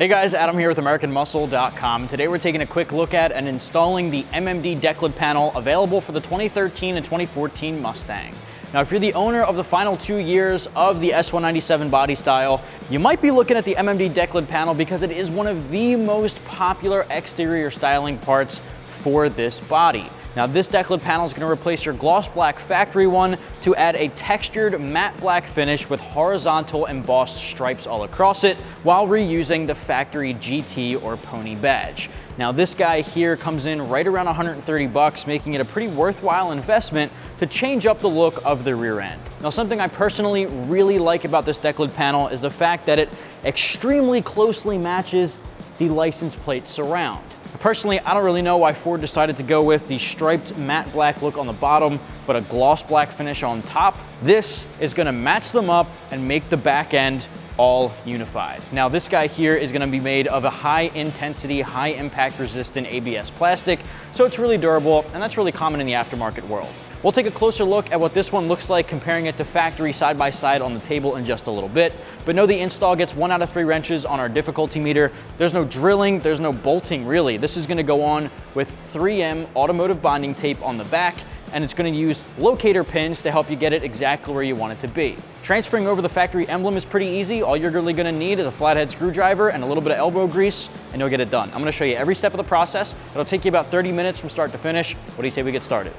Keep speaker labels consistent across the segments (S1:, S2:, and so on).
S1: Hey guys, Adam here with AmericanMuscle.com. Today we're taking a quick look at and installing the MMD Decklid panel available for the 2013 and 2014 Mustang. Now, if you're the owner of the final 2 years of the S197 body style, you might be looking at the MMD Decklid panel because it is one of the most popular exterior styling parts for this body. Now, this Decklid panel is going to replace your gloss black factory one to add a textured matte black finish with horizontal embossed stripes all across it while reusing the factory GT or Pony badge. Now, this guy here comes in right around 130 bucks, making it a pretty worthwhile investment to change up the look of the rear end. Now, something I personally really like about this Decklid panel is the fact that it extremely closely matches the license plate surround. Personally, I don't really know why Ford decided to go with the striped matte black look on the bottom, but a gloss black finish on top. This is gonna match them up and make the back end all unified. Now, this guy here is gonna be made of a high intensity, high impact resistant ABS plastic, so it's really durable, and that's really common in the aftermarket world. We'll take a closer look at what this one looks like, comparing it to factory side by side on the table in just a little bit. But know the install gets 1 out of 3 wrenches on our difficulty meter. There's no drilling, there's no bolting really. This is gonna go on with 3M automotive bonding tape on the back, and it's gonna use locator pins to help you get it exactly where you want it to be. Transferring over the factory emblem is pretty easy. All you're really gonna need is a flathead screwdriver and a little bit of elbow grease, and you'll get it done. I'm gonna show you every step of the process. It'll take you about 30 minutes from start to finish. What do you say we get started?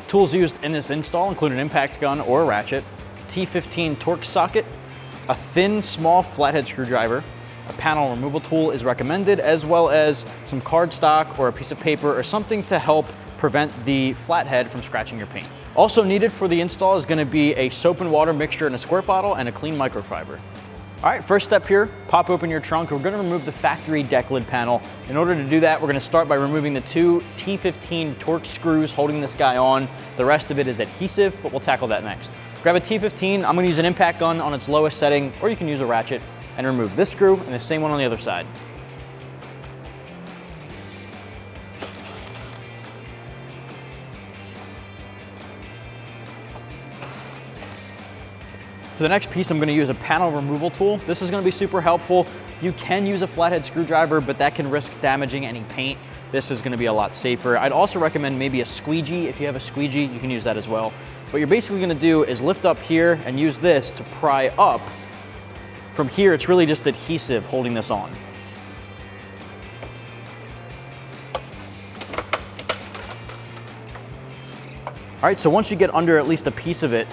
S1: Tools used in this install include an impact gun or a ratchet, T15 torque socket, a thin, small flathead screwdriver, a panel removal tool is recommended, as well as some cardstock or a piece of paper or something to help prevent the flathead from scratching your paint. Also needed for the install is going to be a soap and water mixture in a squirt bottle and a clean microfiber. All right, first step here, pop open your trunk. We're gonna remove the factory Decklid panel. In order to do that, we're gonna start by removing the 2 T15 torque screws holding this guy on. The rest of it is adhesive, but we'll tackle that next. Grab a T15, I'm gonna use an impact gun on its lowest setting, or you can use a ratchet, and remove this screw and the same one on the other side. For the next piece, I'm gonna use a panel removal tool. This is gonna be super helpful. You can use a flathead screwdriver, but that can risk damaging any paint. This is gonna be a lot safer. I'd also recommend maybe a squeegee. If you have a squeegee, you can use that as well. What you're basically gonna do is lift up here and use this to pry up. From here, it's really just adhesive holding this on. All right, so once you get under at least a piece of it,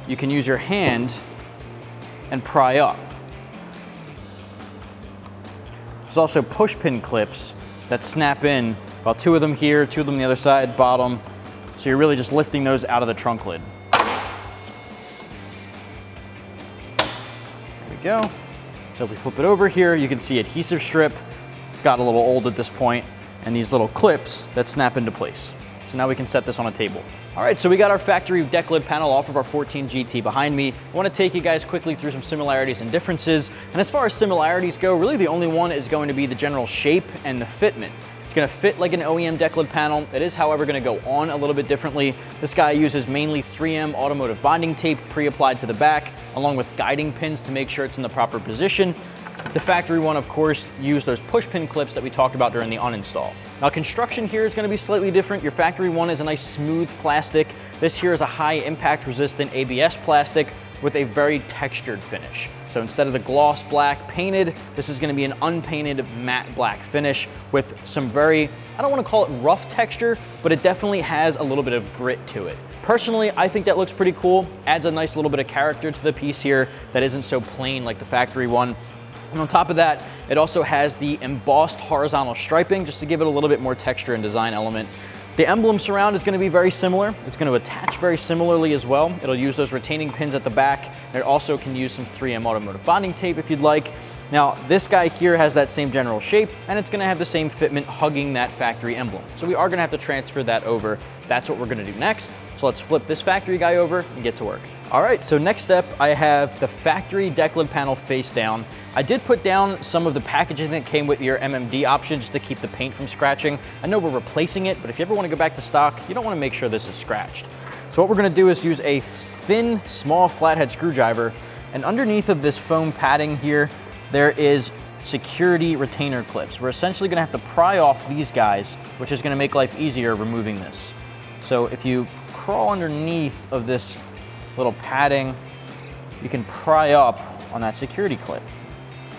S1: you can use your hand and pry up. There's also push pin clips that snap in, about 2 of them here, 2 of them on the other side, bottom. So you're really just lifting those out of the trunk lid. There we go. So if we flip it over here, you can see adhesive strip. It's got a little old at this point, and these little clips that snap into place. So now we can set this on a table. All right, so we got our factory Decklid panel off of our 14 GT behind me. I wanna take you guys quickly through some similarities and differences. And as far as similarities go, really the only one is going to be the general shape and the fitment. It's gonna fit like an OEM Decklid panel. It is, however, gonna go on a little bit differently. This guy uses mainly 3M automotive bonding tape pre-applied to the back, along with guiding pins to make sure it's in the proper position. The factory one, of course, used those push pin clips that we talked about during the uninstall. Now, construction here is going to be slightly different. Your factory one is a nice smooth plastic. This here is a high impact resistant ABS plastic with a very textured finish. So instead of the gloss black painted, this is going to be an unpainted matte black finish with some very, I don't want to call it rough texture, but it definitely has a little bit of grit to it. Personally, I think that looks pretty cool. Adds a nice little bit of character to the piece here that isn't so plain like the factory one. And on top of that, it also has the embossed horizontal striping just to give it a little bit more texture and design element. The emblem surround is going to be very similar. It's going to attach very similarly as well. It'll use those retaining pins at the back. And it also can use some 3M automotive bonding tape if you'd like. Now, this guy here has that same general shape, and it's going to have the same fitment hugging that factory emblem. So we are going to have to transfer that over. That's what we're going to do next. So let's flip this factory guy over and get to work. All right, so next step, I have the factory Decklid panel face down. I did put down some of the packaging that came with your MMD option just to keep the paint from scratching. I know we're replacing it, but if you ever want to go back to stock, you don't want to make sure this is scratched. So what we're going to do is use a thin, small flathead screwdriver, and underneath of this foam padding here, there is security retainer clips. We're essentially gonna have to pry off these guys, which is gonna make life easier removing this. So if you crawl underneath of this little padding, you can pry up on that security clip.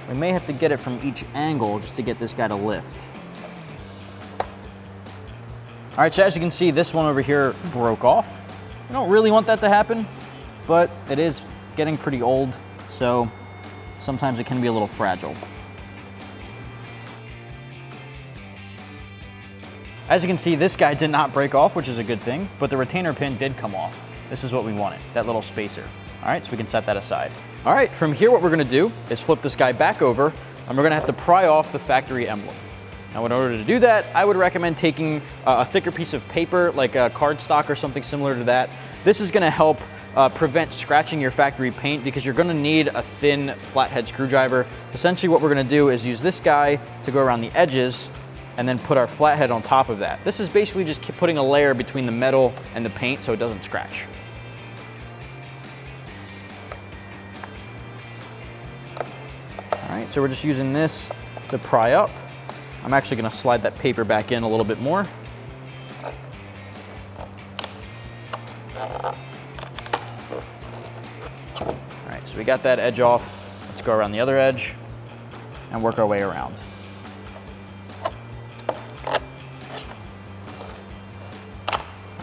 S1: We may have to get it from each angle just to get this guy to lift. All right, so as you can see, this one over here broke off. I don't really want that to happen, but it is getting pretty old, so sometimes it can be a little fragile. As you can see, this guy did not break off, which is a good thing, but the retainer pin did come off. This is what we wanted, that little spacer. All right, so we can set that aside. All right, from here, what we're gonna do is flip this guy back over, and we're gonna have to pry off the factory emblem. Now, in order to do that, I would recommend taking a thicker piece of paper, like a cardstock or something similar to that. This is gonna help prevent scratching your factory paint because you're gonna need a thin flathead screwdriver. Essentially, what we're gonna do is use this guy to go around the edges and then put our flathead on top of that. This is basically just putting a layer between the metal and the paint so it doesn't scratch. All right, so we're just using this to pry up. I'm actually gonna slide that paper back in a little bit more. All right, so we got that edge off. Let's go around the other edge and work our way around.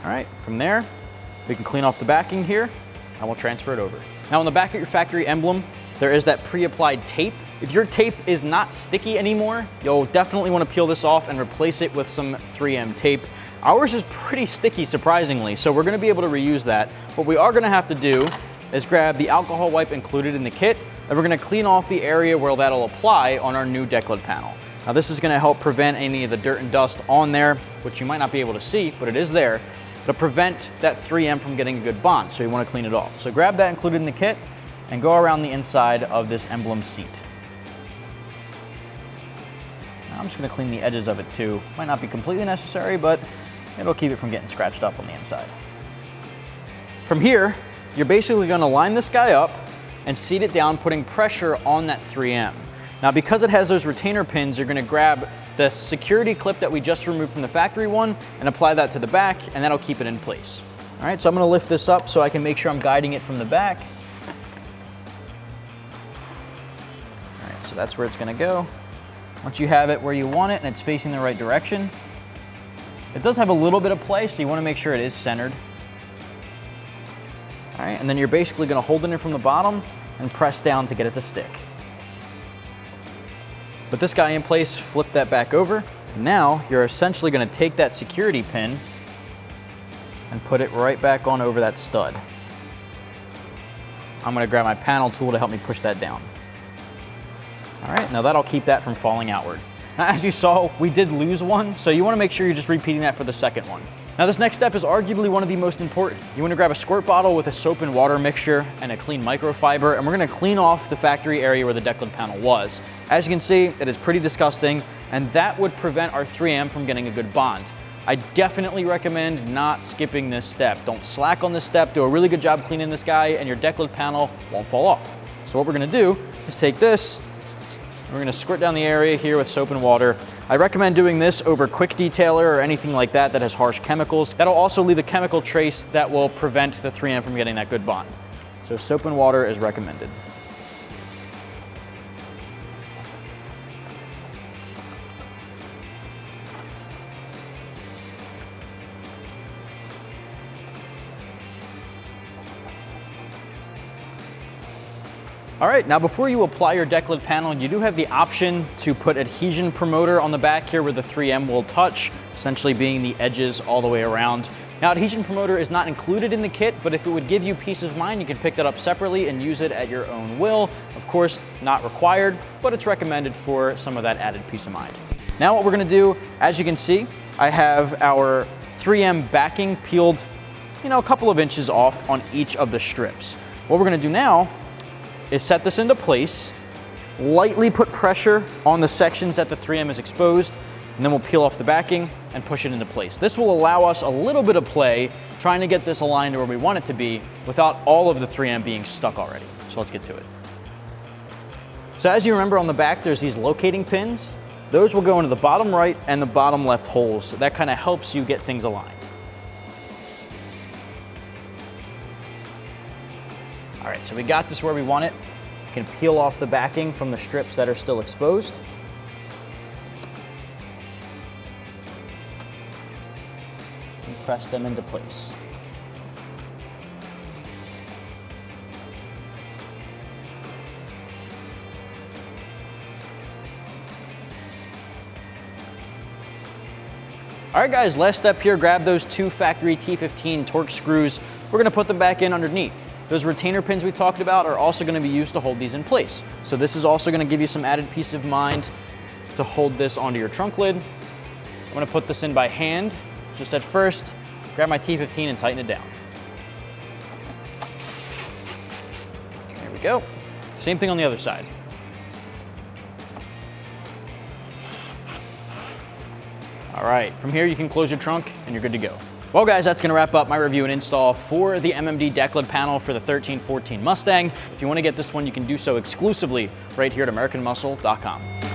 S1: All right, from there, we can clean off the backing here and we'll transfer it over. Now on the back of your factory emblem, there is that pre-applied tape. If your tape is not sticky anymore, you'll definitely want to peel this off and replace it with some 3M tape. Ours is pretty sticky, surprisingly, so we're going to be able to reuse that. What we are going to have to do is grab the alcohol wipe included in the kit, and we're going to clean off the area where that'll apply on our new Decklid panel. Now this is going to help prevent any of the dirt and dust on there, which you might not be able to see, but it is there. It'll prevent that 3M from getting a good bond, so you want to clean it off. So grab that included in the kit and go around the inside of this emblem seat. Now I'm just going to clean the edges of it too. Might not be completely necessary, but it'll keep it from getting scratched up on the inside. From here, you're basically going to line this guy up and seat it down, putting pressure on that 3M. Now because it has those retainer pins, you're going to grab the security clip that we just removed from the factory one and apply that to the back, and that'll keep it in place. All right, so I'm going to lift this up so I can make sure I'm guiding it from the back. All right, so that's where it's going to go. Once you have it where you want it and it's facing the right direction, it does have a little bit of play, so you want to make sure it is centered. All right, and then you're basically going to hold it in from the bottom and press down to get it to stick. Put this guy in place, flip that back over. Now you're essentially going to take that security pin and put it right back on over that stud. I'm going to grab my panel tool to help me push that down. All right, now that'll keep that from falling outward. Now, as you saw, we did lose one, so you want to make sure you're just repeating that for the second one. Now this next step is arguably one of the most important. You want to grab a squirt bottle with a soap and water mixture and a clean microfiber, and we're going to clean off the factory area where the Decklid panel was. As you can see, it is pretty disgusting, and that would prevent our 3M from getting a good bond. I definitely recommend not skipping this step. Don't slack on this step, do a really good job cleaning this guy, and your Decklid panel won't fall off. So what we're going to do is take this, and we're going to squirt down the area here with soap and water. I recommend doing this over quick detailer or anything like that that has harsh chemicals. That'll also leave a chemical trace that will prevent the 3M from getting that good bond. So soap and water is recommended. All right, now before you apply your Decklid panel, you do have the option to put adhesion promoter on the back here where the 3M will touch, essentially being the edges all the way around. Now, adhesion promoter is not included in the kit, but if it would give you peace of mind, you can pick that up separately and use it at your own will. Of course, not required, but it's recommended for some of that added peace of mind. Now what we're gonna do, as you can see, I have our 3M backing peeled, a couple of inches off on each of the strips. What we're gonna do now is set this into place, lightly put pressure on the sections that the 3M is exposed, and then we'll peel off the backing and push it into place. This will allow us a little bit of play trying to get this aligned to where we want it to be without all of the 3M being stuck already. So let's get to it. So as you remember on the back, there's these locating pins. Those will go into the bottom right and the bottom left holes. So that kind of helps you get things aligned. All right, so we got this where we want it. You can peel off the backing from the strips that are still exposed. And press them into place. All right guys, last step here, grab those 2 factory T15 Torx screws. We're gonna put them back in underneath. Those retainer pins we talked about are also gonna be used to hold these in place. So this is also gonna give you some added peace of mind to hold this onto your trunk lid. I'm gonna put this in by hand. Just at first, grab my T15 and tighten it down. There we go. Same thing on the other side. All right, from here you can close your trunk and you're good to go. Well guys, that's gonna wrap up my review and install for the MMD Decklid panel for the 1314 Mustang. If you wanna get this one, you can do so exclusively right here at AmericanMuscle.com.